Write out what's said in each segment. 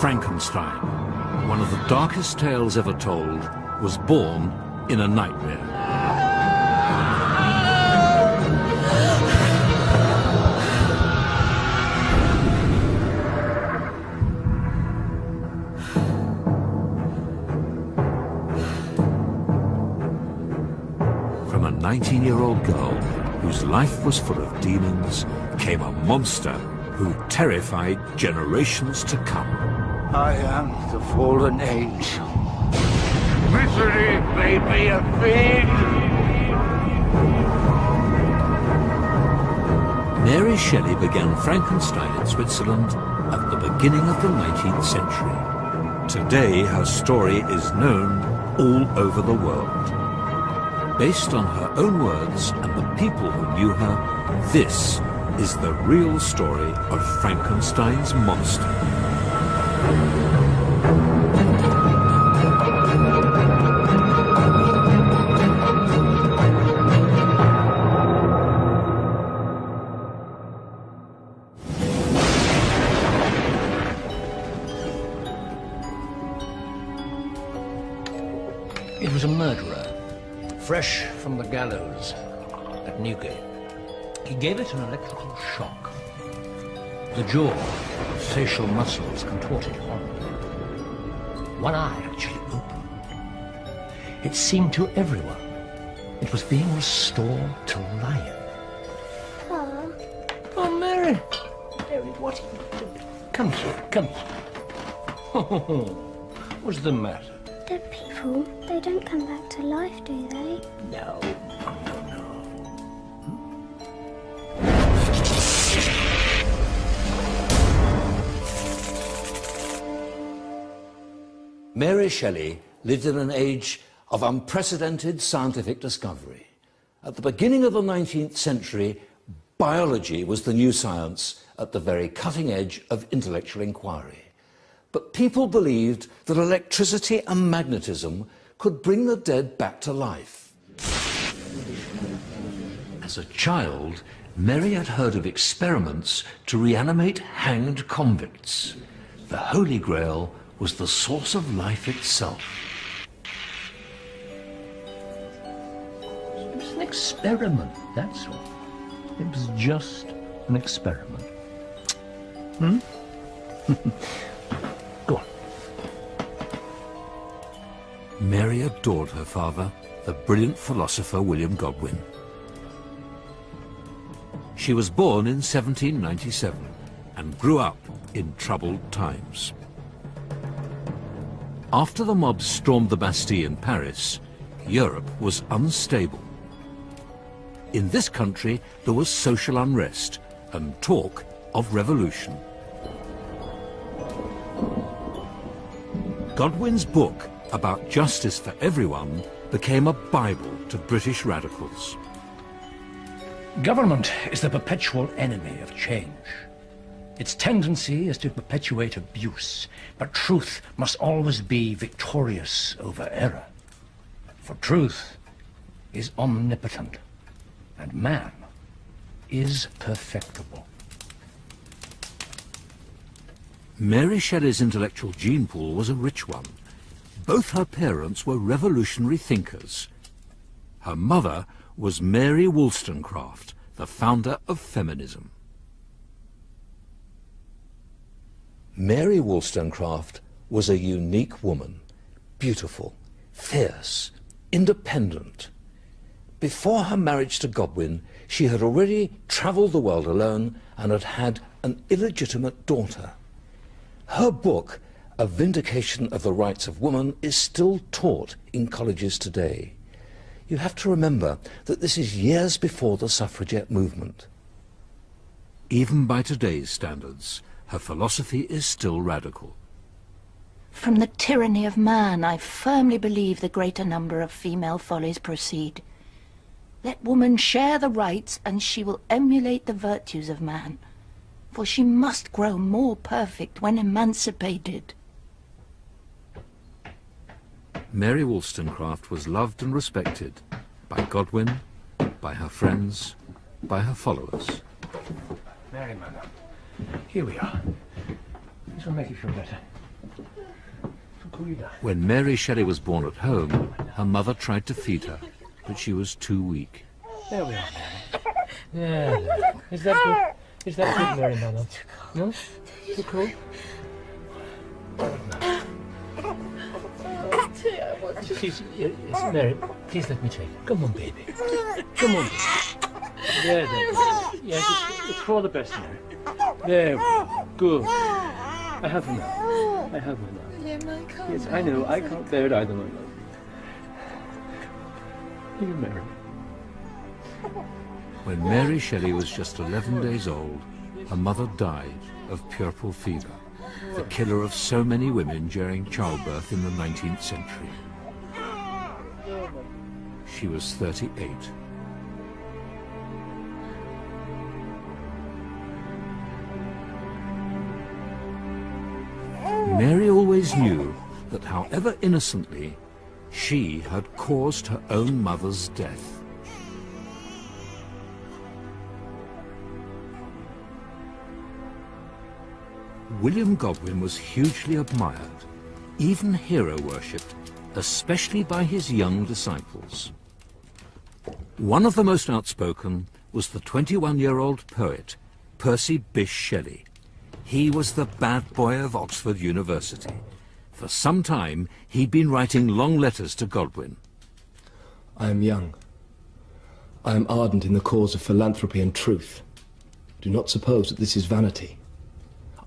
Frankenstein, one of the darkest tales ever told, was born in a nightmare. From a 19-year-old girl whose life was full of demons came a monster who terrified generations to come. I am the fallen angel. Misery made me a fiend. Mary Shelley began Frankenstein in Switzerland at the beginning of the 19th century. Today, her story is known all over the world. Based on her own words and the people who knew her, this is the real story of Frankenstein's monster. It was a murderer, fresh from the gallows at Newgate. He gave it an electrical shock. The jaw, facial muscles contorted horribly. One eye actually opened. It seemed to everyone it was being restored to life. Oh, Mary! Mary, what are you doing? Come here, come here. Oh, what's the matter? They're people. They don't come back to life, do they? No, no. Mary Shelley lived in an age of unprecedented scientific discovery. At the beginning of the 19th century, biology was the new science at the very cutting edge of intellectual inquiry. But people believed that electricity and magnetism could bring the dead back to life. As a child, Mary had heard of experiments to reanimate hanged convicts. The Holy Grail was the source of life itself. It was an experiment, that's all. It was just an experiment. Go on. Mary adored her father, the brilliant philosopher William Godwin. She was born in 1797 and grew up in troubled times. After the mob stormed the Bastille in Paris, Europe was unstable. In this country, there was social unrest and talk of revolution. Godwin's book about justice for everyone became a Bible to British radicals. Government is the perpetual enemy of change. Its tendency is to perpetuate abuse, but truth must always be victorious over error. For truth is omnipotent, and man is perfectible. Mary Shelley's intellectual gene pool was a rich one. Both her parents were revolutionary thinkers. Her mother was Mary Wollstonecraft, the founder of feminism. Mary Wollstonecraft was a unique woman, beautiful, fierce, independent. Before her marriage to Godwin, she had already travelled the world alone and had had an illegitimate daughter. Her book, A Vindication of the Rights of Woman, is still taught in colleges today. You have to remember that this is years before the suffragette movement. Even by today's standards, her philosophy is still radical. From the tyranny of man, I firmly believe the greater number of female follies proceed. Let woman share the rights, and she will emulate the virtues of man, for she must grow more perfect when emancipated. Mary Wollstonecraft was loved and respected by Godwin, by her friends, by her followers. Mary, madam, here we are. This will make you feel better. When Mary Shelley was born at home, her mother tried to feed her, but she was too weak. There we are, Mary. Yeah. Is that good? Is that good, Mary, my love? No? Too cold? Please, Mary, please let me take it. Come on, baby. Come on. There. Yes, it's for the best, Mary. There we go. Good. I have her now. Yes, I know. I can't bear it either, my love. Here, Mary. When Mary Shelley was just 11 days old, her mother died of puerperal fever, the killer of so many women during childbirth in the 19th century. She was 38. Mary always knew that however innocently, she had caused her own mother's death. William Godwin was hugely admired, even hero-worshipped, especially by his young disciples. One of the most outspoken was the 21-year-old poet, Percy Bysshe Shelley. He was the bad boy of Oxford University. For some time, he'd been writing long letters to Godwin. I am young. I am ardent in the cause of philanthropy and truth. Do not suppose that this is vanity.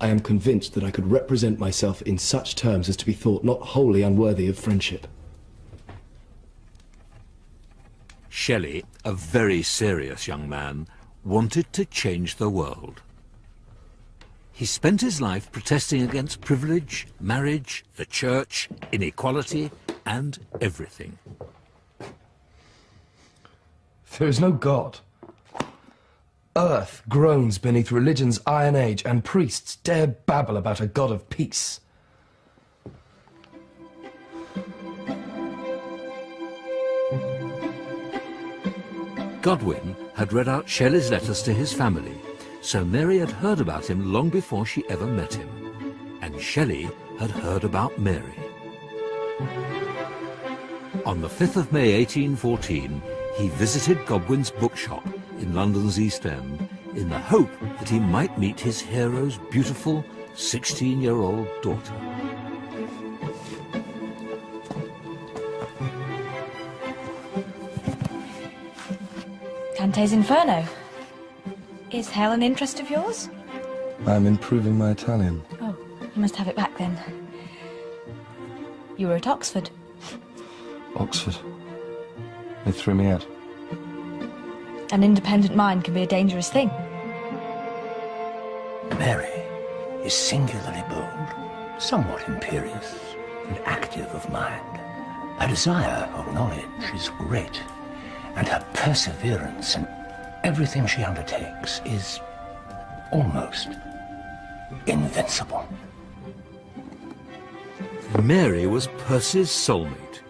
I am convinced that I could represent myself in such terms as to be thought not wholly unworthy of friendship. Shelley, a very serious young man, wanted to change the world. He spent his life protesting against privilege, marriage, the church, inequality, and everything. There is no God. Earth groans beneath religion's iron age, and priests dare babble about a God of peace. Godwin had read out Shelley's letters to his family, so Mary had heard about him long before she ever met him. And Shelley had heard about Mary. On the 5th of May 1814, he visited Godwin's bookshop in London's East End in the hope that he might meet his hero's beautiful 16-year-old daughter. Dante's Inferno. Is hell an interest of yours? I'm improving my Italian. Oh, you must have it back then. You were at Oxford. Oxford. They threw me out. An independent mind can be a dangerous thing. Mary is singularly bold, somewhat imperious, and active of mind. Her desire of knowledge is great, and her perseverance in everything she undertakes is almost invincible. Mary was Percy's soulmate.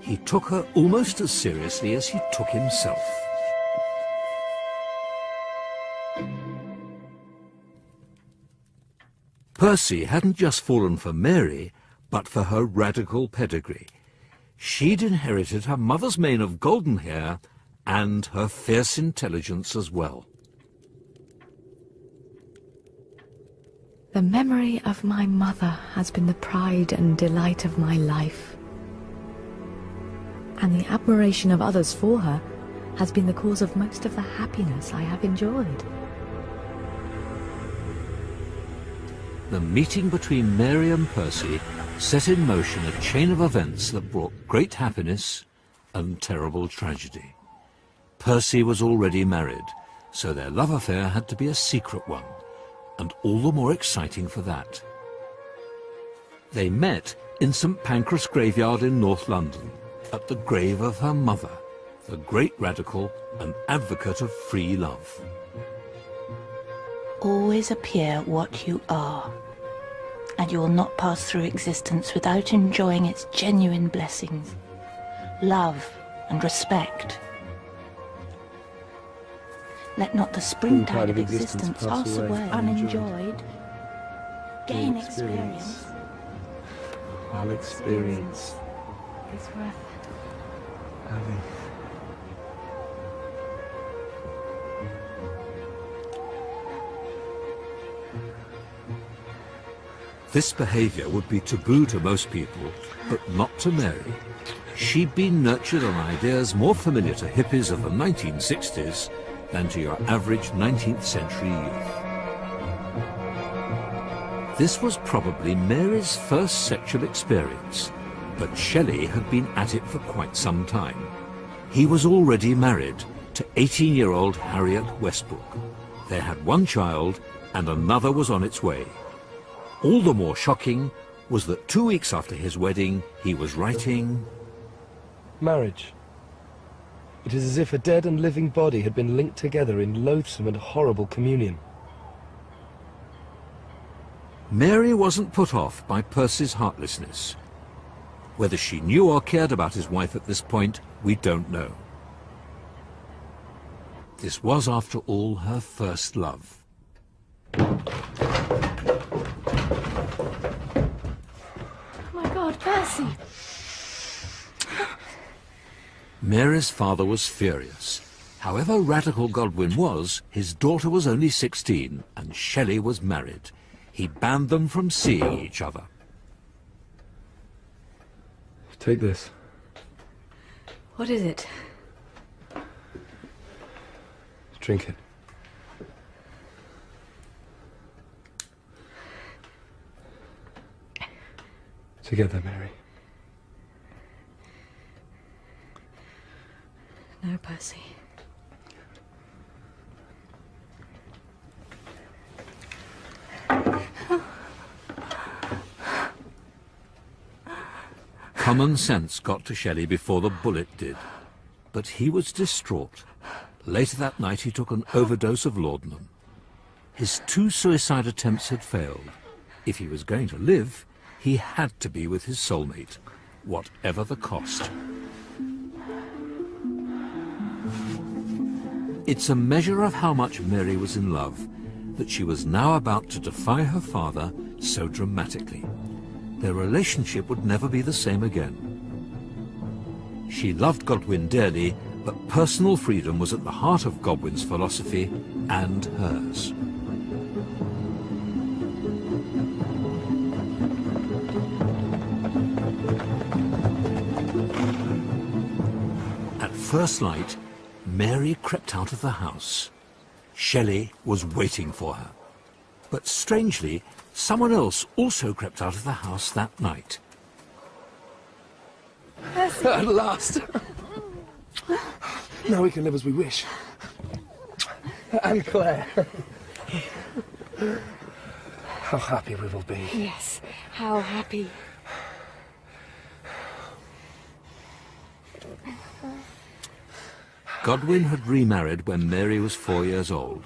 He took her almost as seriously as he took himself. Percy hadn't just fallen for Mary, but for her radical pedigree. She'd inherited her mother's mane of golden hair and her fierce intelligence as well. The memory of my mother has been the pride and delight of my life, and the admiration of others for her has been the cause of most of the happiness I have enjoyed. The meeting between Mary and Percy set in motion a chain of events that brought great happiness and terrible tragedy. Percy was already married, so their love affair had to be a secret one, and all the more exciting for that. They met in St. Pancras graveyard in North London, at the grave of her mother, the great radical and advocate of free love. Always appear what you are, and you will not pass through existence without enjoying its genuine blessings, love and respect. Let not the springtide of existence pass away unenjoyed. Gain experience. Our experience is worth having. This behaviour would be taboo to most people, but not to Mary. She'd been nurtured on ideas more familiar to hippies of the 1960s than to your average 19th century youth. This was probably Mary's first sexual experience, but Shelley had been at it for quite some time. He was already married to 18-year-old Harriet Westbrook. They had one child, and another was on its way. All the more shocking was that 2 weeks after his wedding, he was writing... Marriage. It is as if a dead and living body had been linked together in loathsome and horrible communion. Mary wasn't put off by Percy's heartlessness. Whether she knew or cared about his wife at this point, we don't know. This was, after all, her first love. Percy! Mary's father was furious. However radical Godwin was, his daughter was only 16 and Shelley was married. He banned them from seeing each other. Take this. What is it? Drink it. Together, Mary. No, Percy. Common sense got to Shelley before the bullet did, but he was distraught. Later that night he took an overdose of laudanum. His 2 suicide attempts had failed. If he was going to live, he had to be with his soulmate, whatever the cost. It's a measure of how much Mary was in love that she was now about to defy her father so dramatically. Their relationship would never be the same again. She loved Godwin dearly, but personal freedom was at the heart of Godwin's philosophy and hers. At first light, Mary crept out of the house. Shelley was waiting for her. But strangely, someone else also crept out of the house that night. At last! Now we can live as we wish. And Claire. How happy we will be. Yes, how happy. Godwin had remarried when Mary was 4 years old.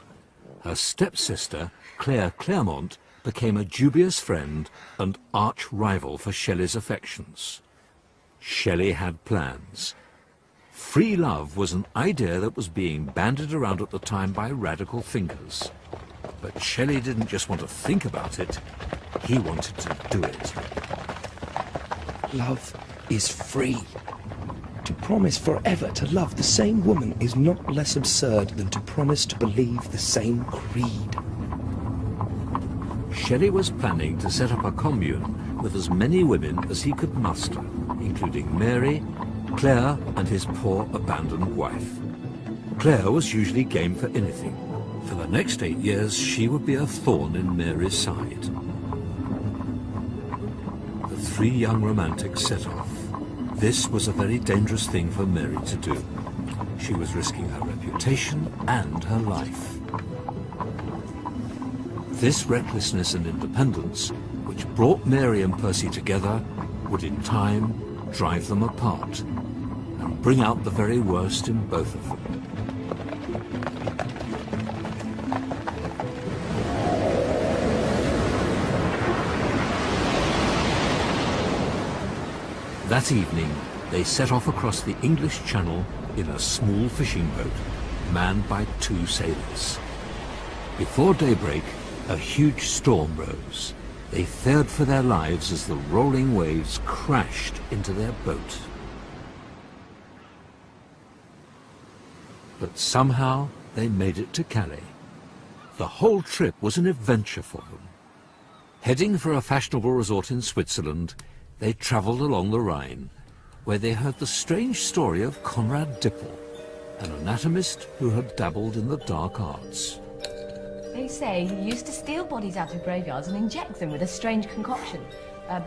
Her stepsister, Claire Claremont, became a dubious friend and arch-rival for Shelley's affections. Shelley had plans. Free love was an idea that was being bandied around at the time by radical thinkers. But Shelley didn't just want to think about it, he wanted to do it. Love is free. To promise forever to love the same woman is not less absurd than to promise to believe the same creed. Shelley was planning to set up a commune with as many women as he could muster, including Mary, Claire, and his poor abandoned wife. Claire was usually game for anything. For the next 8 years, she would be a thorn in Mary's side. The 3 young romantics set off. This was a very dangerous thing for Mary to do. She was risking her reputation and her life. This recklessness and independence, which brought Mary and Percy together, would in time drive them apart and bring out the very worst in both of them. That evening, they set off across the English Channel in a small fishing boat, manned by 2 sailors. Before daybreak, a huge storm rose. They feared for their lives as the rolling waves crashed into their boat. But somehow they made it to Calais. The whole trip was an adventure for them. Heading for a fashionable resort in Switzerland, they travelled along the Rhine, where they heard the strange story of Conrad Dippel, an anatomist who had dabbled in the dark arts. They say he used to steal bodies out of graveyards and inject them with a strange concoction,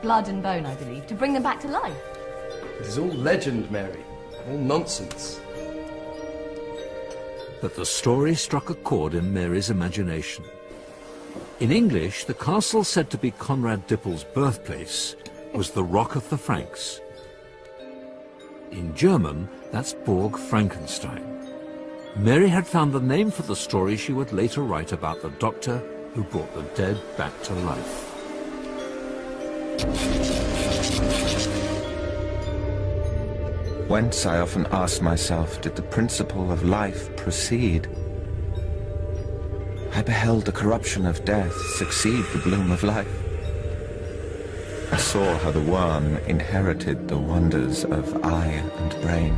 blood and bone, I believe, to bring them back to life. It is all legend, Mary. All nonsense. But the story struck a chord in Mary's imagination. In English, the castle said to be Conrad Dippel's birthplace was the Rock of the Franks. In German, that's Burg Frankenstein. Mary had found the name for the story she would later write about the doctor who brought the dead back to life. Whence, I often ask myself, did the principle of life proceed? I beheld the corruption of death succeed the bloom of life. I saw how the worm inherited the wonders of eye and brain.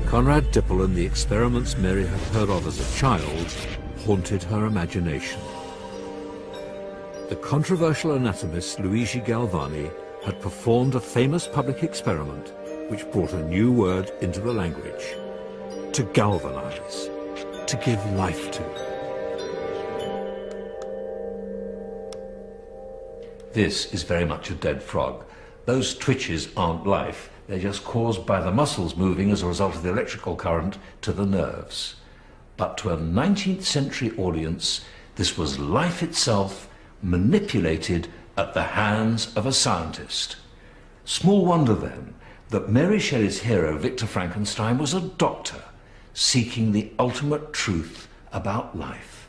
Conrad Dippel and the experiments Mary had heard of as a child haunted her imagination. The controversial anatomist Luigi Galvani had performed a famous public experiment which brought a new word into the language: to galvanize, to give life to. This is very much a dead frog. Those twitches aren't life, they're just caused by the muscles moving as a result of the electrical current to the nerves. But to a 19th century audience, this was life itself manipulated at the hands of a scientist. Small wonder then that Mary Shelley's hero, Victor Frankenstein, was a doctor seeking the ultimate truth about life.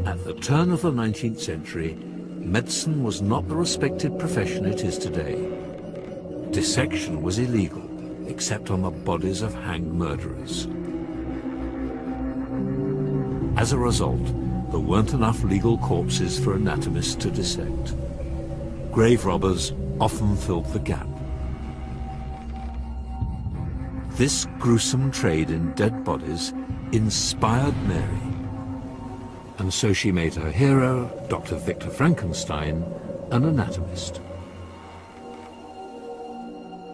At the turn of the 19th century, medicine was not the respected profession it is today. Dissection was illegal, except on the bodies of hanged murderers. As a result, there weren't enough legal corpses for anatomists to dissect. Grave robbers often filled the gap. This gruesome trade in dead bodies inspired Mary, and so she made her hero, Dr. Victor Frankenstein, an anatomist.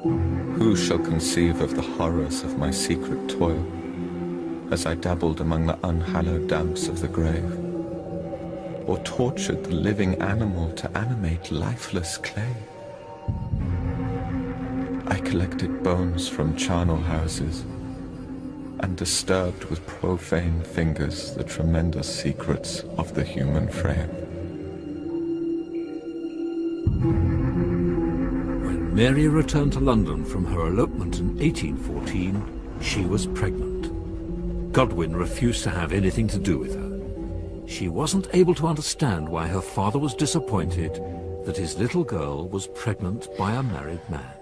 Who shall conceive of the horrors of my secret toil, as I dabbled among the unhallowed damps of the grave, or tortured the living animal to animate lifeless clay? I collected bones from charnel houses, and disturbed with profane fingers the tremendous secrets of the human frame. When Mary returned to London from her elopement in 1814, she was pregnant. Godwin refused to have anything to do with her. She wasn't able to understand why her father was disappointed that his little girl was pregnant by a married man.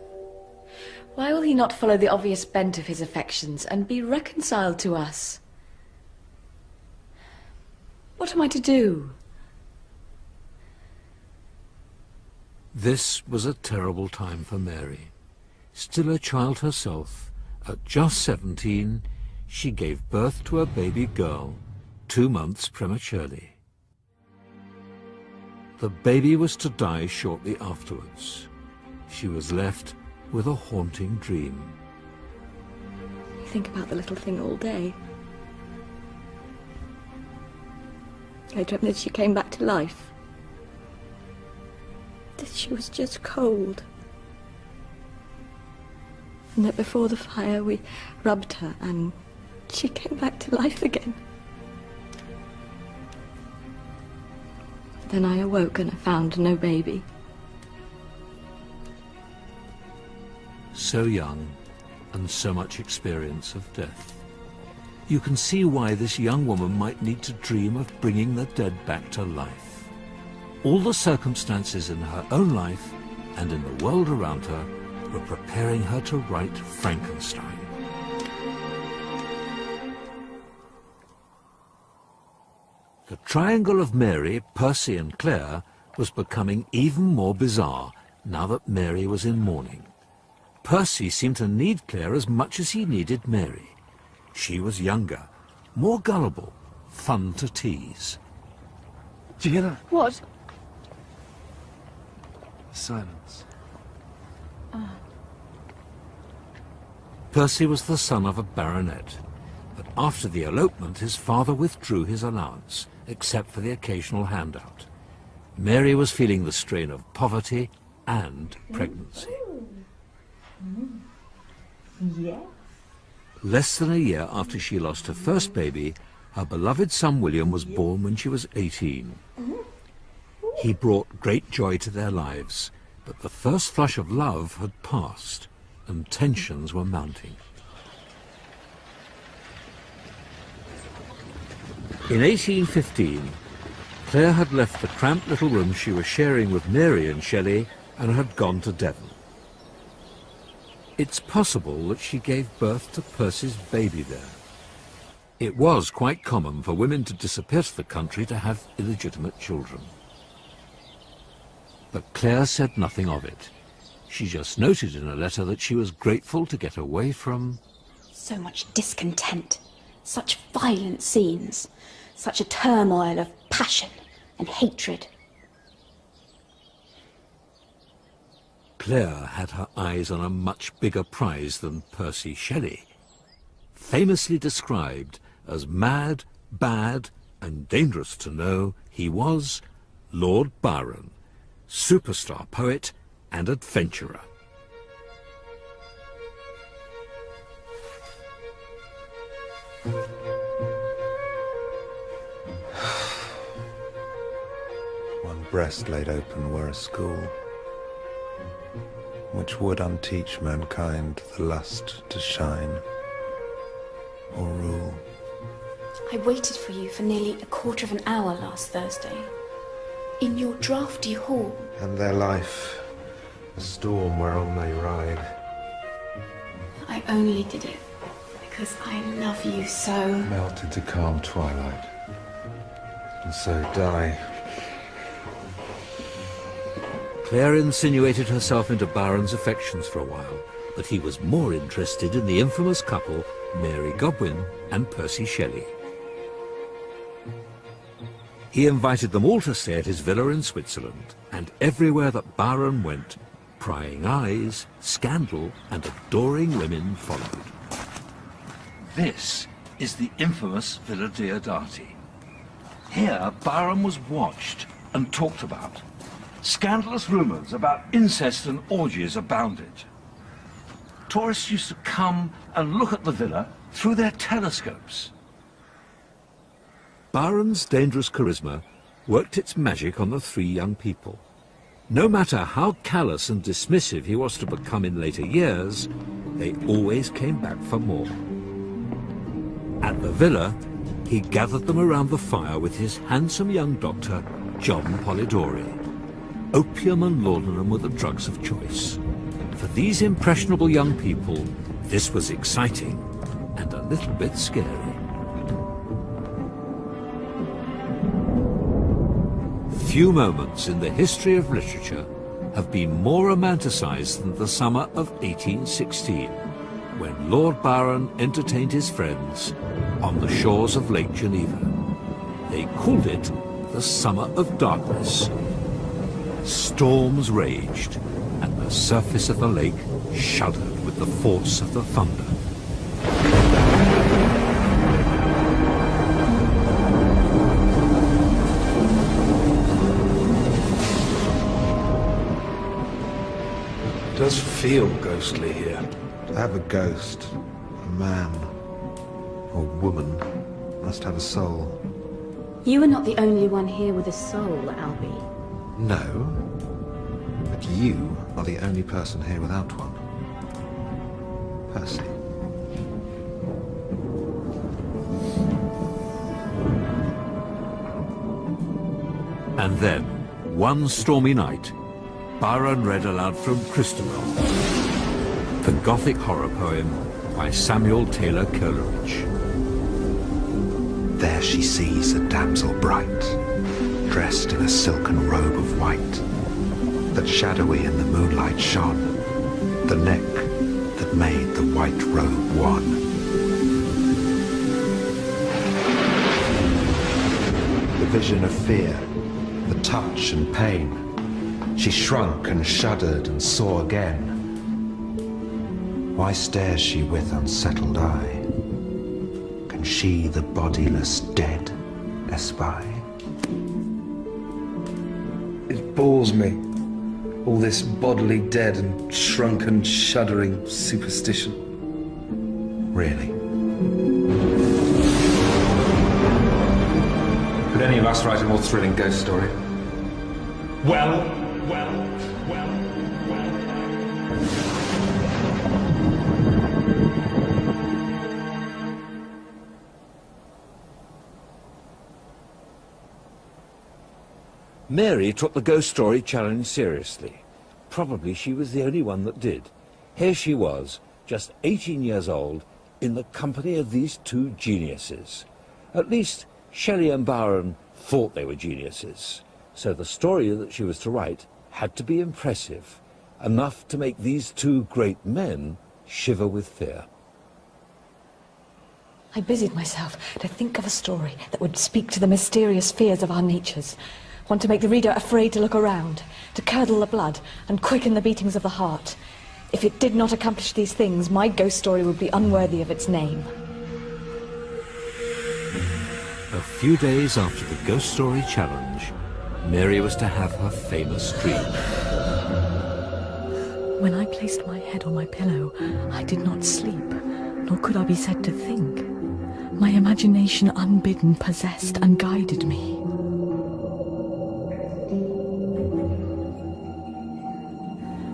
Why will he not follow the obvious bent of his affections and be reconciled to us? What am I to do? This was a terrible time for Mary. Still a child herself, at just 17, she gave birth to a baby girl, 2 months prematurely. The baby was to die shortly afterwards. She was left with a haunting dream. You think about the little thing all day. I dreamt that she came back to life. That she was just cold. And that before the fire we rubbed her and she came back to life again. Then I awoke and I found no baby. So young, and so much experience of death. You can see why this young woman might need to dream of bringing the dead back to life. All the circumstances in her own life and in the world around her were preparing her to write Frankenstein. The triangle of Mary, Percy and Claire was becoming even more bizarre now that Mary was in mourning. Percy seemed to need Claire as much as he needed Mary. She was younger, more gullible, fun to tease. Do you hear that? What? Silence. Percy was the son of a baronet, but after the elopement his father withdrew his allowance, except for the occasional handout. Mary was feeling the strain of poverty and pregnancy. Yeah. Less than a year after she lost her first baby, her beloved son William was born when she was 18. He brought great joy to their lives, but the first flush of love had passed, and tensions were mounting. In 1815, Claire had left the cramped little room she was sharing with Mary and Shelley and had gone to Devon. It's possible that she gave birth to Percy's baby there. It was quite common for women to disappear to the country to have illegitimate children. But Claire said nothing of it. She just noted in a letter that she was grateful to get away from... So much discontent, such violent scenes, such a turmoil of passion and hatred. Claire had her eyes on a much bigger prize than Percy Shelley. Famously described as mad, bad, and dangerous to know, he was Lord Byron, superstar poet and adventurer. One breast laid open were a school, which would unteach mankind the lust to shine or rule. I waited for you for nearly a quarter of an hour last Thursday, in your draughty hall. And their life, a storm whereon they ride. I only did it because I love you so. Melted to calm twilight, and so die. Claire insinuated herself into Byron's affections for a while, but he was more interested in the infamous couple Mary Godwin and Percy Shelley. He invited them all to stay at his villa in Switzerland, and everywhere that Byron went, prying eyes, scandal, and adoring women followed. This is the infamous Villa Diodati. Here, Byron was watched and talked about. Scandalous rumours about incest and orgies abounded. Tourists used to come and look at the villa through their telescopes. Byron's dangerous charisma worked its magic on the three young people. No matter how callous and dismissive he was to become in later years, they always came back for more. At the villa, he gathered them around the fire with his handsome young doctor, John Polidori. Opium and laudanum were the drugs of choice. For these impressionable young people, this was exciting and a little bit scary. Few moments in the history of literature have been more romanticized than the summer of 1816, when Lord Byron entertained his friends on the shores of Lake Geneva. They called it the Summer of Darkness. Storms raged, and the surface of the lake shuddered with the force of the thunder. It does feel ghostly here. To have a ghost, a man or woman, must have a soul. You are not the only one here with a soul, Albie. No, but you are the only person here without one. Percy. And then, one stormy night, Byron read aloud from Christabel. the Gothic horror poem by Samuel Taylor Coleridge. There she sees a damsel bright, dressed in a silken robe of white, that shadowy in the moonlight shone, the neck that made the white robe one. The vision of fear, the touch and pain, she shrunk and shuddered and saw again. Why stares she with unsettled eye? Can she the bodiless dead espy? It bores me, all this bodily dead and shrunken, shuddering superstition. Really? Could any of us write a more thrilling ghost story? Well. Mary took the ghost story challenge seriously. Probably she was the only one that did. Here she was, just 18 years old, in the company of these two geniuses. At least Shelley and Byron thought they were geniuses. So the story that she was to write had to be impressive, enough to make these two great men shiver with fear. I busied myself to think of a story that would speak to the mysterious fears of our natures. One to make the reader afraid to look around, to curdle the blood and quicken the beatings of the heart. If it did not accomplish these things, my ghost story would be unworthy of its name. A few days after the ghost story challenge, Mary was to have her famous dream. When I placed my head on my pillow, I did not sleep, nor could I be said to think. My imagination unbidden possessed and guided me.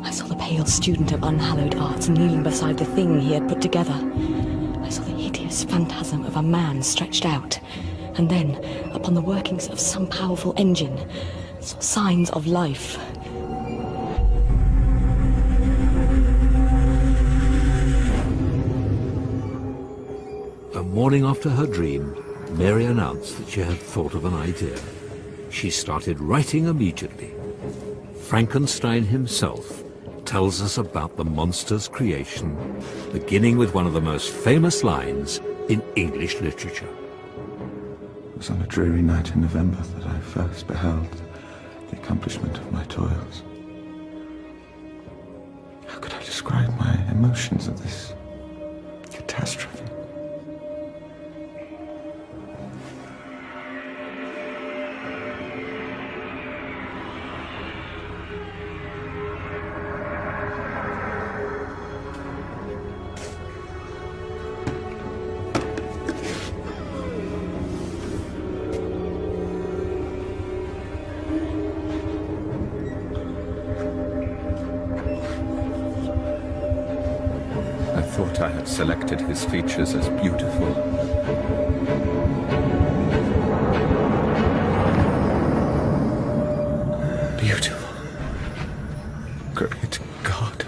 I saw the pale student of unhallowed arts kneeling beside the thing he had put together. I saw the hideous phantasm of a man stretched out, and then, upon the workings of some powerful engine, saw signs of life. The morning after her dream, Mary announced that she had thought of an idea. She started writing immediately. Frankenstein himself tells us about the monster's creation, beginning with one of the most famous lines in English literature. It was on a dreary night in November that I first beheld the accomplishment of my toils. How could I describe my emotions at this catastrophe? I had selected his features as beautiful. Beautiful. Great God.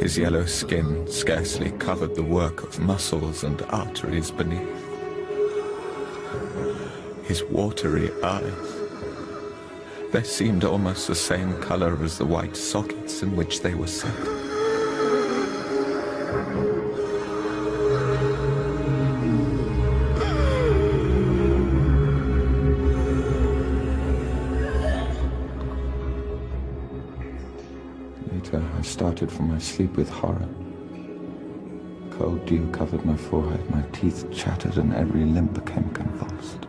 His yellow skin scarcely covered the work of muscles and arteries beneath. His watery eyes, they seemed almost the same color as the white sockets in which they were set. Later, I started from my sleep with horror. Cold dew covered my forehead, my teeth chattered, and every limb became convulsed.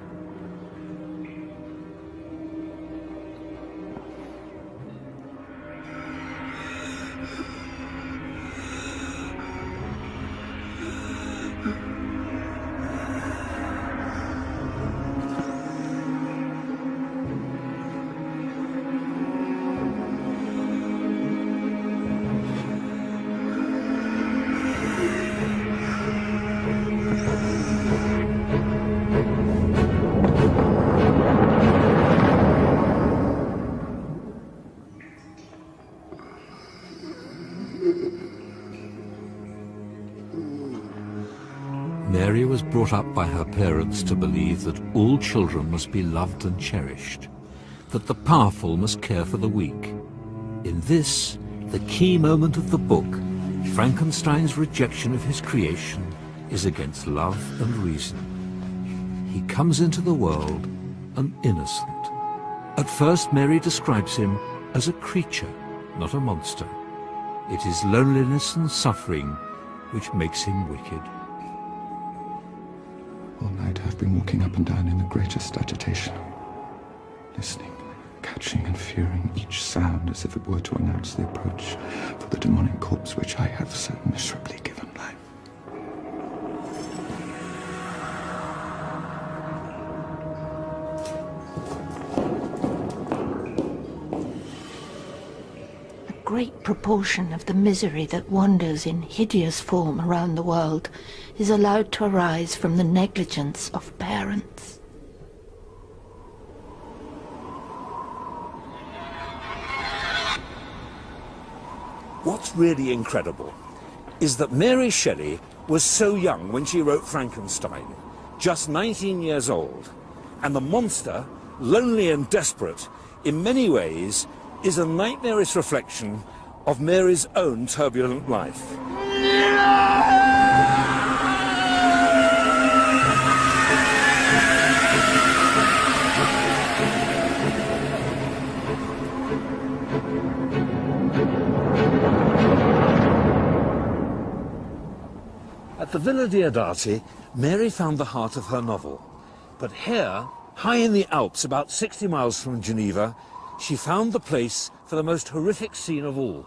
brought up by her parents to believe that all children must be loved and cherished, that the powerful must care for the weak. In this, the key moment of the book, Frankenstein's rejection of his creation is against love and reason. He comes into the world an innocent. At first, Mary describes him as a creature, not a monster. It is loneliness and suffering which makes him wicked. All night I've been walking up and down in the greatest agitation, listening, catching and fearing each sound as if it were to announce the approach for the demonic corpse which I have so miserably given life. A great proportion of the misery that wanders in hideous form around the world is allowed to arise from the negligence of parents. What's really incredible is that Mary Shelley was so young when she wrote Frankenstein, just 19 years old, and the monster, lonely and desperate, in many ways is a nightmarish reflection of Mary's own turbulent life. At the Villa Diodati, Mary found the heart of her novel. But here, high in the Alps, about 60 miles from Geneva, she found the place for the most horrific scene of all.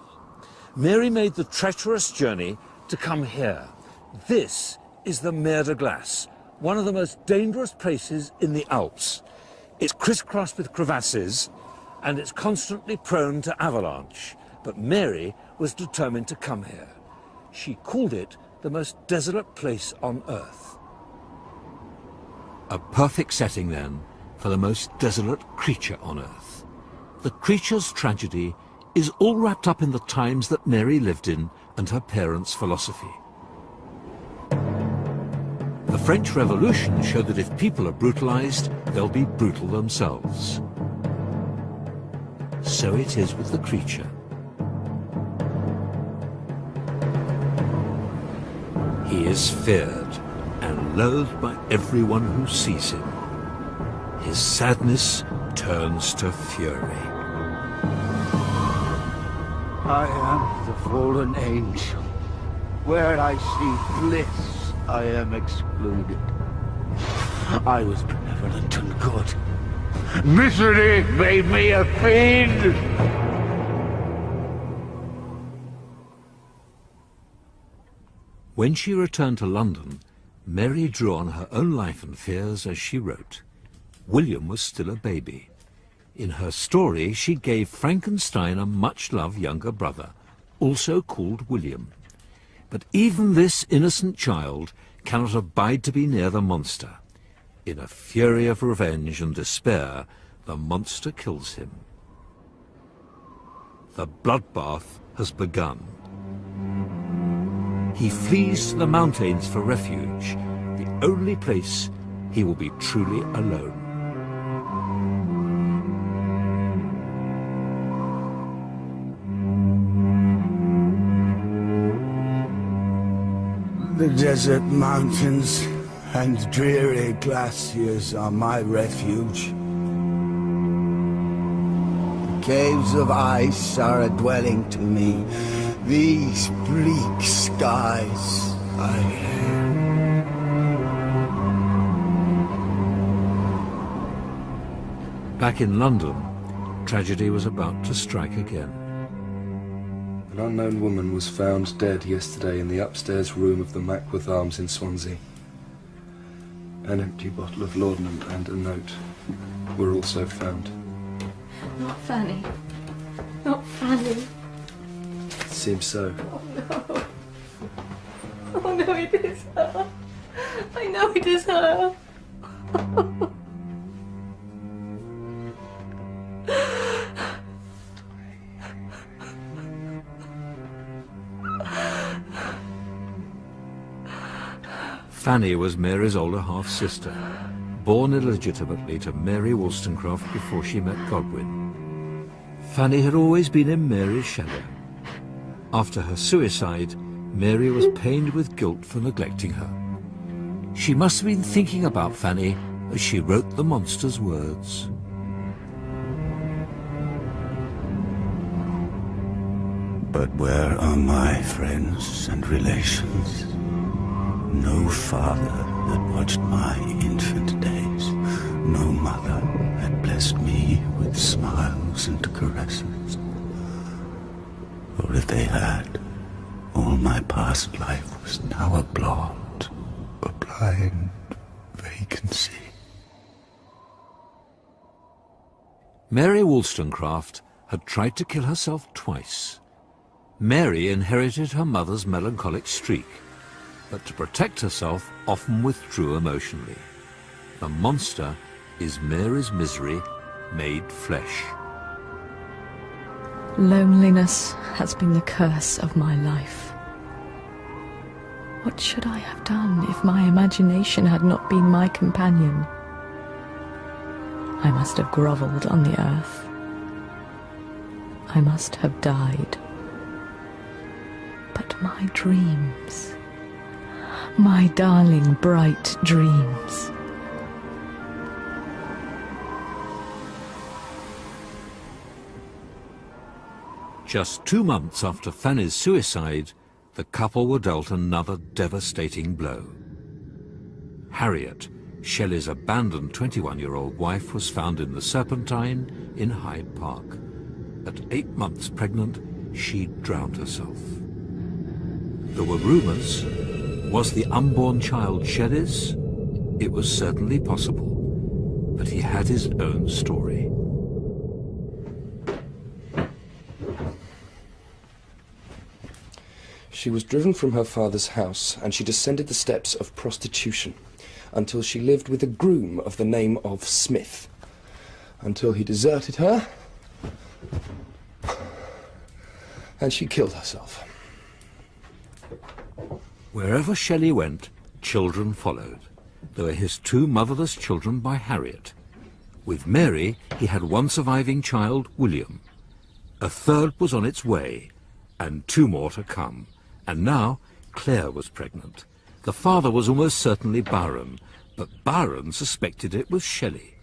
Mary made the treacherous journey to come here. This is the Mer de Glace, one of the most dangerous places in the Alps. It's crisscrossed with crevasses, and it's constantly prone to avalanche. But Mary was determined to come here. She called it the most desolate place on earth. A perfect setting, then, for the most desolate creature on earth. The creature's tragedy is all wrapped up in the times that Mary lived in and her parents' philosophy. The French Revolution showed that if people are brutalized, they'll be brutal themselves. So it is with the creature. He is feared and loathed by everyone who sees him. His sadness turns to fury. I am the fallen angel. Where I see bliss, I am excluded. I was benevolent and good. Misery made me a fiend! When she returned to London, Mary drew on her own life and fears as she wrote. William was still a baby. In her story, she gave Frankenstein a much-loved younger brother, also called William. But even this innocent child cannot abide to be near the monster. In a fury of revenge and despair, the monster kills him. The bloodbath has begun. He flees to the mountains for refuge, the only place he will be truly alone. The desert mountains and dreary glaciers are my refuge. The caves of ice are a dwelling to me. These bleak skies Back in London, tragedy was about to strike again. An unknown woman was found dead yesterday in the upstairs room of the Mackworth Arms in Swansea. An empty bottle of laudanum and a note were also found. Not Fanny. Not Fanny. Seems so. Oh no. Oh no, it is her. I know it is her. Fanny was Mary's older half-sister, born illegitimately to Mary Wollstonecraft before she met Godwin. Fanny had always been in Mary's shadow. After her suicide, Mary was pained with guilt for neglecting her. She must have been thinking about Fanny as she wrote the monster's words. But where are my friends and relations? No father had watched my infant days. No mother had blessed me with smiles and caresses. Or if they had, all my past life was now a blot, a blind vacancy. Mary Wollstonecraft had tried to kill herself twice. Mary inherited her mother's melancholic streak, but to protect herself often withdrew emotionally. The monster is Mary's misery made flesh. Loneliness has been the curse of my life. What should I have done if my imagination had not been my companion? I must have grovelled on the earth. I must have died. But my dreams, my darling bright dreams. Just 2 months after Fanny's suicide, the couple were dealt another devastating blow. Harriet, Shelley's abandoned 21-year-old wife, was found in the Serpentine in Hyde Park. At 8 months pregnant, she'd drowned herself. There were rumours. Was the unborn child Shelley's? It was certainly possible, but he had his own story. She was driven from her father's house, and she descended the steps of prostitution until she lived with a groom of the name of Smith, until he deserted her, and she killed herself. Wherever Shelley went, children followed. There were his 2 motherless children by Harriet. With Mary, he had one surviving child, William. A third was on its way, and 2 more to come. And now, Claire was pregnant. The father was almost certainly Byron, but Byron suspected it was Shelley.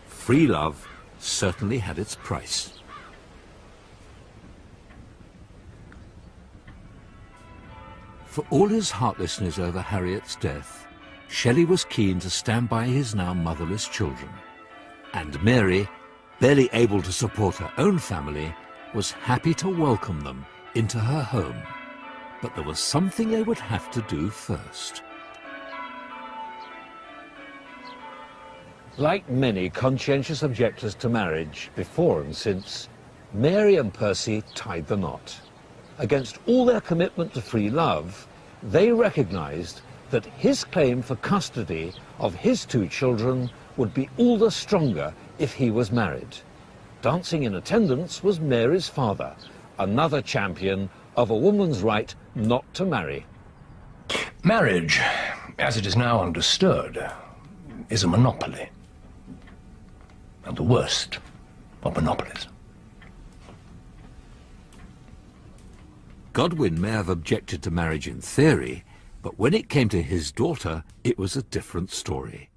Free love certainly had its price. For all his heartlessness over Harriet's death, Shelley was keen to stand by his now motherless children. And Mary, barely able to support her own family, was happy to welcome them into her home. But there was something they would have to do first. Like many conscientious objectors to marriage, before and since, Mary and Percy tied the knot. Against all their commitment to free love, they recognized that his claim for custody of his 2 children would be all the stronger if he was married. Dancing in attendance was Mary's father, another champion of a woman's right not to marry. Marriage, as it is now understood, is a monopoly. And the worst of monopolies. Godwin may have objected to marriage in theory, but when it came to his daughter, it was a different story.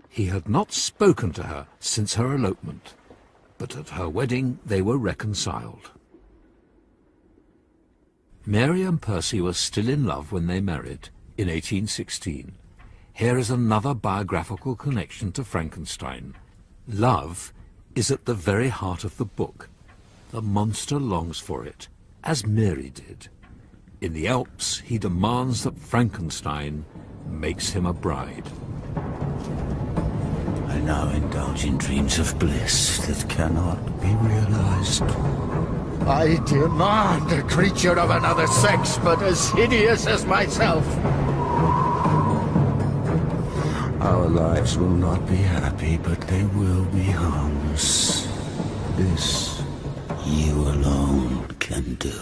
He had not spoken to her since her elopement, but at her wedding they were reconciled. Mary and Percy were still in love when they married, in 1816. Here is another biographical connection to Frankenstein. Love is at the very heart of the book. The monster longs for it, as Mary did. In the Alps, he demands that Frankenstein makes him a bride. I now indulge in dreams of bliss that cannot be realized. I demand a creature of another sex, but as hideous as myself. Our lives will not be happy, but they will be harmless. This you alone can do.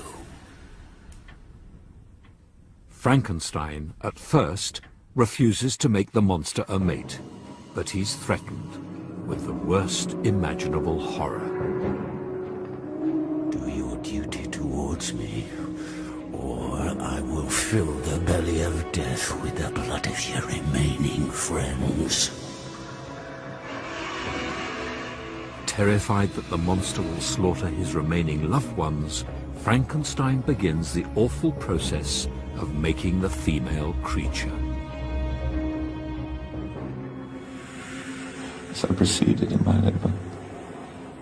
Frankenstein, at first, refuses to make the monster a mate, but he's threatened with the worst imaginable horror. Do your duty towards me, or I will fill the belly of death with the blood of your remaining friends. Terrified that the monster will slaughter his remaining loved ones, Frankenstein begins the awful process of making the female creature. As I proceeded in my labour,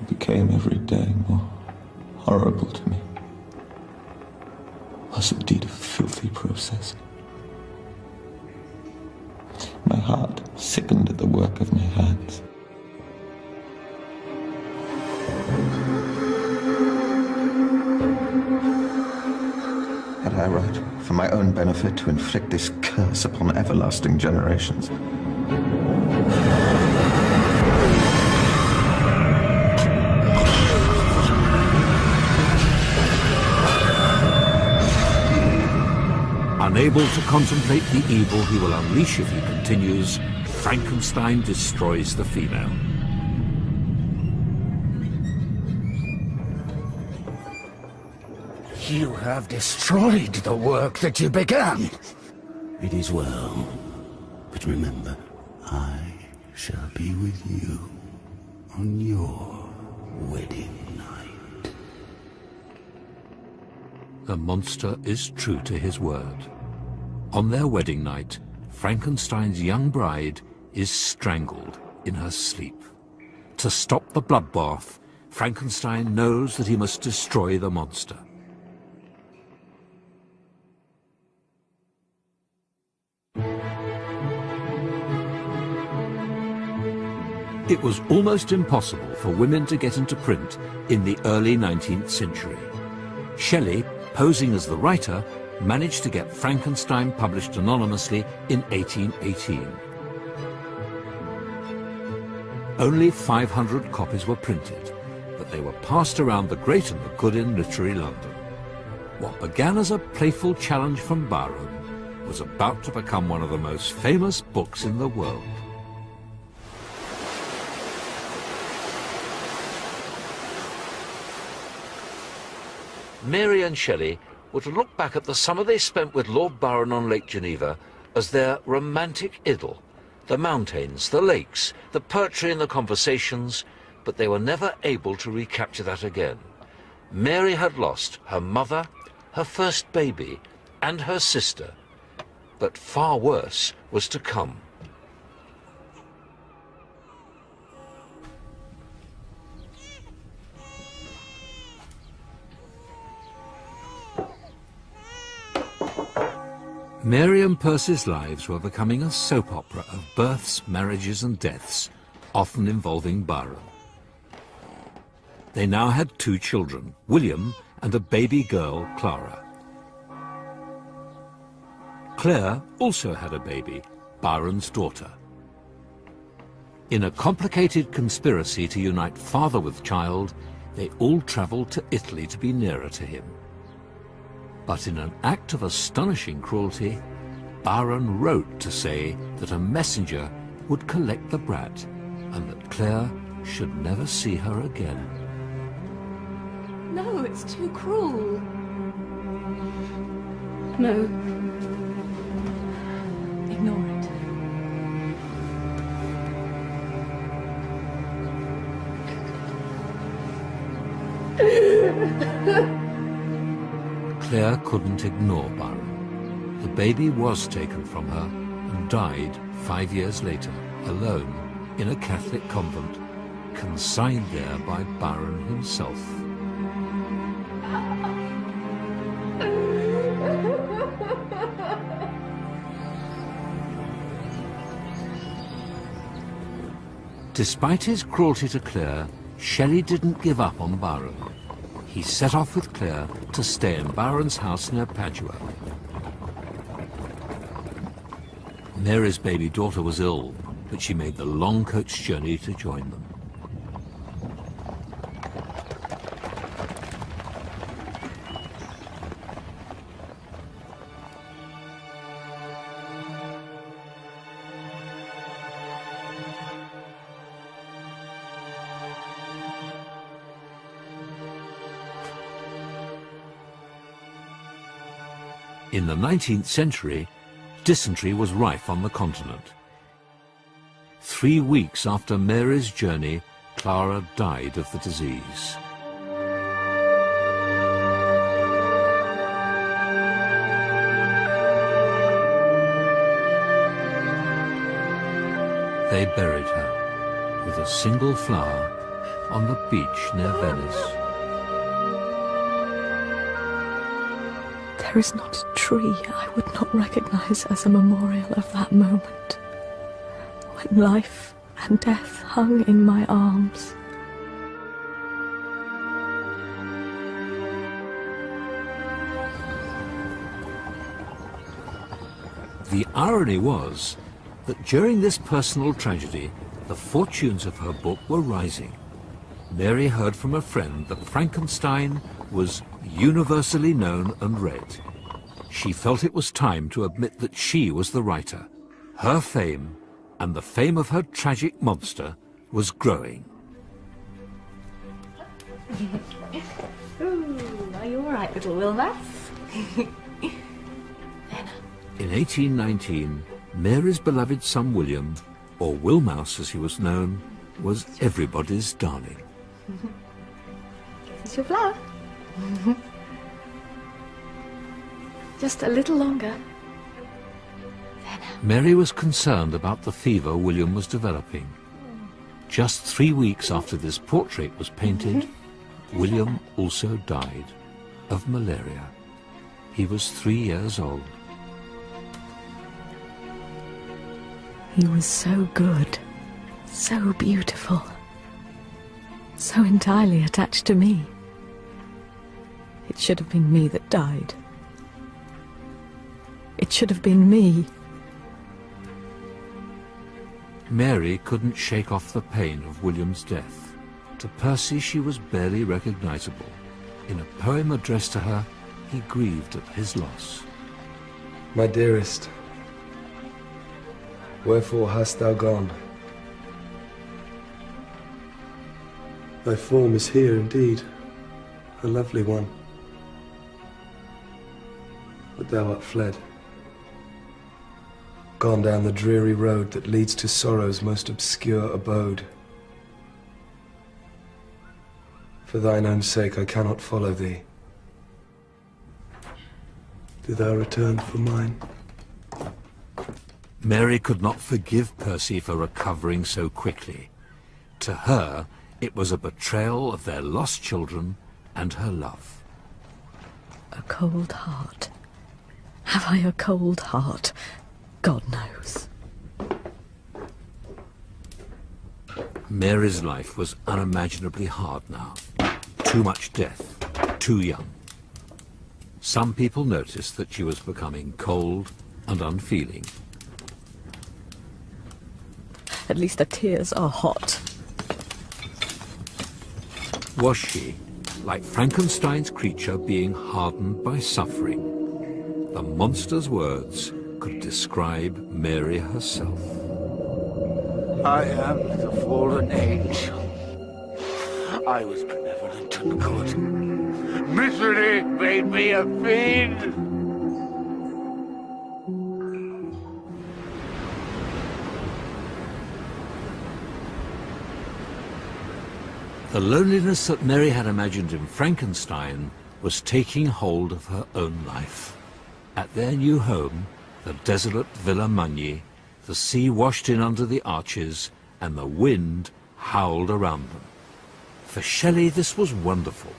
it became every day more horrible to me. It was indeed a filthy process. My heart sickened at the work of my hands. Had I right, for my own benefit, to inflict this curse upon everlasting generations? Unable to contemplate the evil he will unleash if he continues, Frankenstein destroys the female. You have destroyed the work that you began. It is well. But remember, I shall be with you on your wedding night. The monster is true to his word. On their wedding night, Frankenstein's young bride is strangled in her sleep. To stop the bloodbath, Frankenstein knows that he must destroy the monster. It was almost impossible for women to get into print in the early 19th century. Shelley, posing as the writer, managed to get Frankenstein published anonymously in 1818. Only 500 copies were printed, but they were passed around the great and the good in literary London. What began as a playful challenge from Byron was about to become one of the most famous books in the world. Mary and Shelley were to look back at the summer they spent with Lord Byron on Lake Geneva as their romantic idyll. The mountains, the lakes, the poetry and the conversations, but they were never able to recapture that again. Mary had lost her mother, her first baby, and her sister, but far worse was to come. Mary and Percy's lives were becoming a soap opera of births, marriages and deaths, often involving Byron. They now had 2 children, William and a baby girl, Clara. Claire also had a baby, Byron's daughter. In a complicated conspiracy to unite father with child, they all travelled to Italy to be nearer to him. But in an act of astonishing cruelty, Byron wrote to say that a messenger would collect the brat and that Claire should never see her again. No, it's too cruel. No. Ignore it. Claire couldn't ignore Byron. The baby was taken from her and died 5 years later, alone, in a Catholic convent, consigned there by Byron himself. Despite his cruelty to Claire, Shelley didn't give up on Byron. He set off with Claire to stay in Byron's house near Padua. Mary's baby daughter was ill, but she made the long coach journey to join them. In the 19th century, dysentery was rife on the continent. 3 weeks after Mary's journey, Clara died of the disease. They buried her with a single flower on the beach near Venice. There is not a tree I would not recognize as a memorial of that moment, when life and death hung in my arms. The irony was that during this personal tragedy, the fortunes of her book were rising. Mary heard from a friend that Frankenstein was universally known and read. She felt it was time to admit that she was the writer. Her fame, and the fame of her tragic monster, was growing. Ooh, are you all right, little Wilma? In 1819, Mary's beloved son William, or Wilmouse as he was known, was everybody's darling. This is your flower. Just a little longer. Mary was concerned about the fever William was developing. Just 3 weeks after this portrait was painted, William also died of malaria. He was 3 years old. He was so good, so beautiful, so entirely attached to me. It should have been me that died. It should have been me. Mary couldn't shake off the pain of William's death. To Percy, she was barely recognizable. In a poem addressed to her, he grieved at his loss. My dearest, wherefore hast thou gone? Thy form is here indeed, a lovely one, but thou art fled, gone down the dreary road that leads to sorrow's most obscure abode. For thine own sake I cannot follow thee. Do thou return for mine. Mary could not forgive Percy for recovering so quickly. To her, it was a betrayal of their lost children and her love. A cold heart. Have I a cold heart? God knows. Mary's life was unimaginably hard now. Too much death, too young. Some people noticed that she was becoming cold and unfeeling. At least her tears are hot. Was she, like Frankenstein's creature, being hardened by suffering? The monster's words could describe Mary herself. I am the fallen angel. I was benevolent and good. Misery made me a fiend. The loneliness that Mary had imagined in Frankenstein was taking hold of her own life. At their new home, the desolate Villa Magni, the sea washed in under the arches and the wind howled around them. For Shelley, this was wonderful.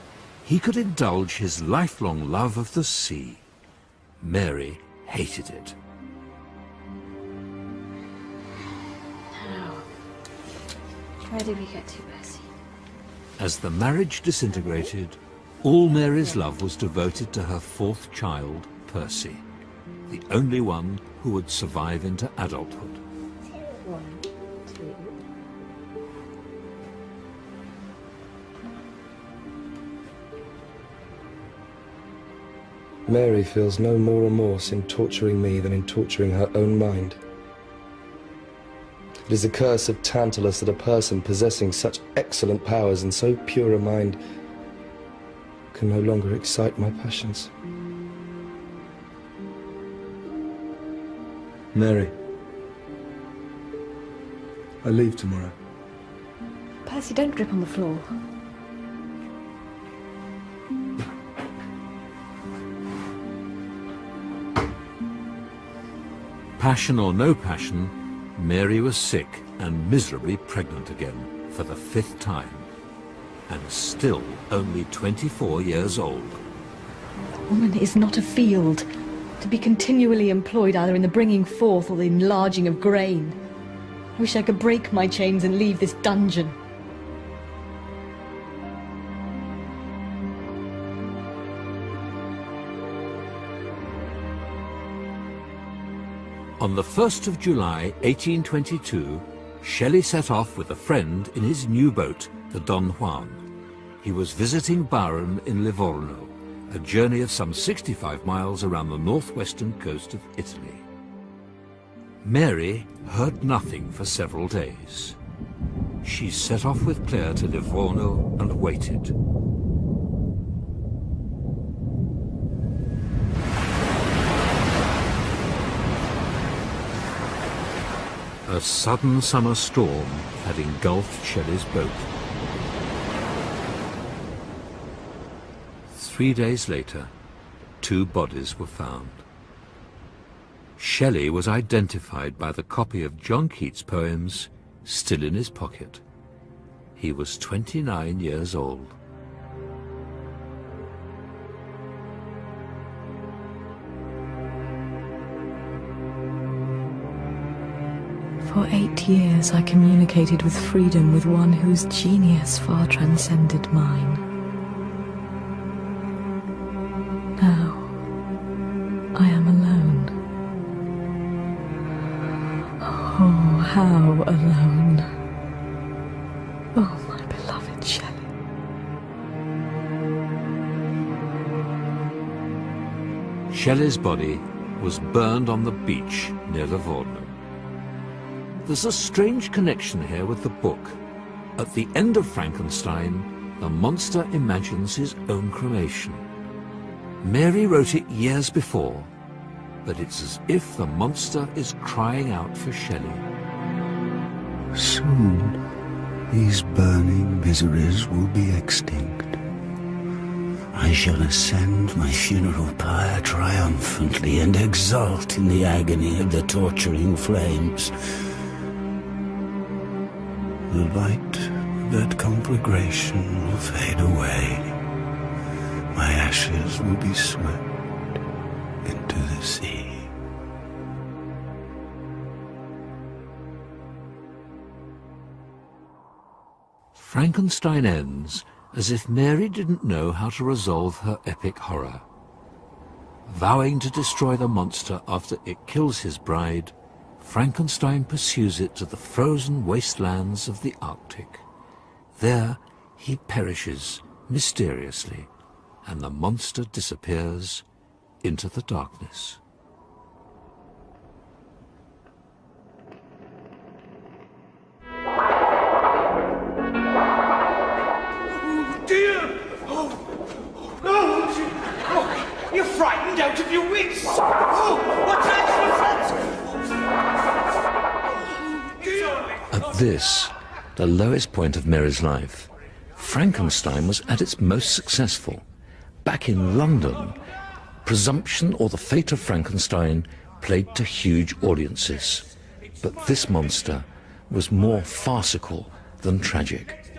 He could indulge his lifelong love of the sea. Mary hated it. Now, where did we get to, Percy? As the marriage disintegrated, all Mary's love was devoted to her fourth child, Percy, the only one who would survive into adulthood. 1, 2. Mary feels no more remorse in torturing me than in torturing her own mind. It is a curse of Tantalus that a person possessing such excellent powers and so pure a mind can no longer excite my passions. Mary, I leave tomorrow. Percy, don't drip on the floor. Passion or no passion, Mary was sick and miserably pregnant again for the 5th time, and still only 24 years old. A woman is not a field, to be continually employed either in the bringing forth or the enlarging of grain. I wish I could break my chains and leave this dungeon. On the 1st of July 1822, Shelley set off with a friend in his new boat, the Don Juan. He was visiting Byron in Livorno, a journey of some 65 miles around the northwestern coast of Italy. Mary heard nothing for several days. She set off with Claire to Livorno and waited. A sudden summer storm had engulfed Shelley's boat. 3 days later, 2 bodies were found. Shelley was identified by the copy of John Keats' poems still in his pocket. He was 29 years old. For 8 years I communicated with freedom with one whose genius far transcended mine. Now I am alone. Oh, how alone. Oh, my beloved Shelley. Shelley's body was burned on the beach near Livorno. There's a strange connection here with the book. At the end of Frankenstein, the monster imagines his own cremation. Mary wrote it years before, but it's as if the monster is crying out for Shelley. Soon, these burning miseries will be extinct. I shall ascend my funeral pyre triumphantly and exult in the agony of the torturing flames. The light of that conflagration will fade away. My ashes will be swept into the sea. Frankenstein ends as if Mary didn't know how to resolve her epic horror. Vowing to destroy the monster after it kills his bride, Frankenstein pursues it to the frozen wastelands of the Arctic. There he perishes mysteriously, and the monster disappears into the darkness. Oh dear! Oh, you're frightened out of your wits! Oh, what's that? At this, the lowest point of Mary's life, Frankenstein was at its most successful. Back in London, Presumption or the Fate of Frankenstein played to huge audiences. But this monster was more farcical than tragic.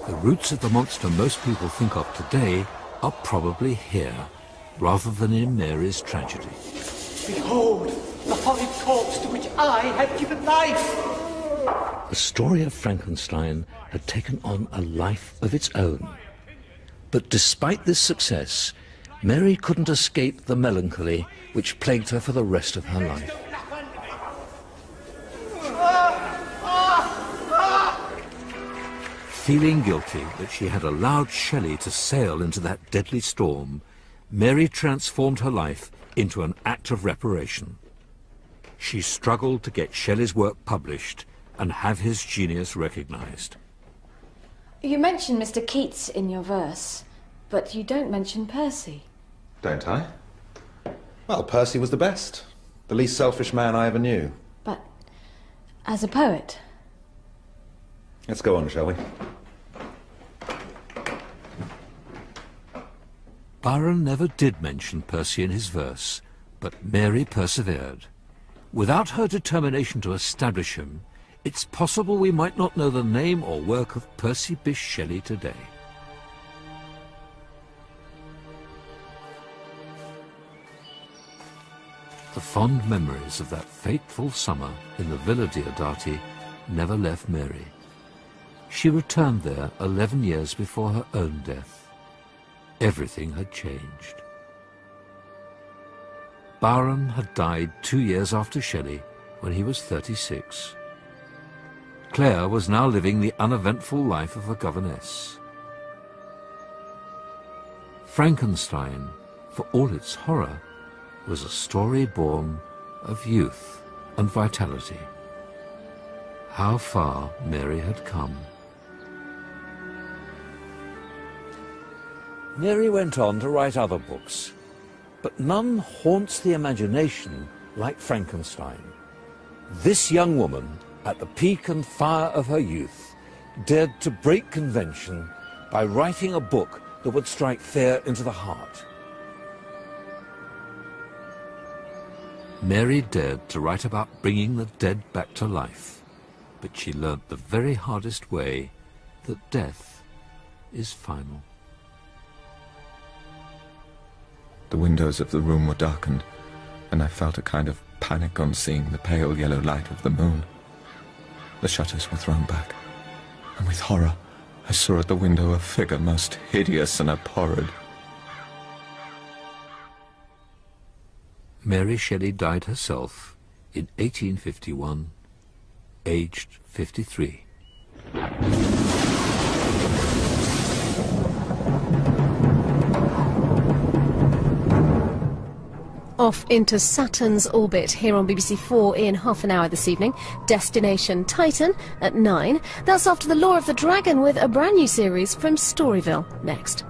The roots of the monster most people think of today are probably here, rather than in Mary's tragedy. Behold, the horrid corpse to which I have given life! The story of Frankenstein had taken on a life of its own. But despite this success, Mary couldn't escape the melancholy which plagued her for the rest of her life. Feeling guilty that she had allowed Shelley to sail into that deadly storm, Mary transformed her life into an act of reparation. She struggled to get Shelley's work published and have his genius recognized. You mention Mr. Keats in your verse, but you don't mention Percy. Don't I? Well, Percy was the best. The least selfish man I ever knew. But as a poet... Let's go on, shall we? Byron never did mention Percy in his verse, but Mary persevered. Without her determination to establish him, it's possible we might not know the name or work of Percy Bysshe Shelley today. The fond memories of that fateful summer in the Villa Diodati never left Mary. She returned there 11 years before her own death. Everything had changed. Byron had died 2 years after Shelley, when he was 36. Claire was now living the uneventful life of a governess. Frankenstein, for all its horror, was a story born of youth and vitality. How far Mary had come. Mary went on to write other books, but none haunts the imagination like Frankenstein. This young woman, at the peak and fire of her youth, dared to break convention by writing a book that would strike fear into the heart. Mary dared to write about bringing the dead back to life, but she learnt the very hardest way that death is final. The windows of the room were darkened, and I felt a kind of panic on seeing the pale yellow light of the moon. The shutters were thrown back, and with horror I saw at the window a figure most hideous and abhorred. Mary Shelley died herself in 1851, aged 53. Off into Saturn's orbit here on BBC 4 in half an hour this evening. Destination Titan at 9. That's after The Law of the Dragon with a brand new series from Storyville next.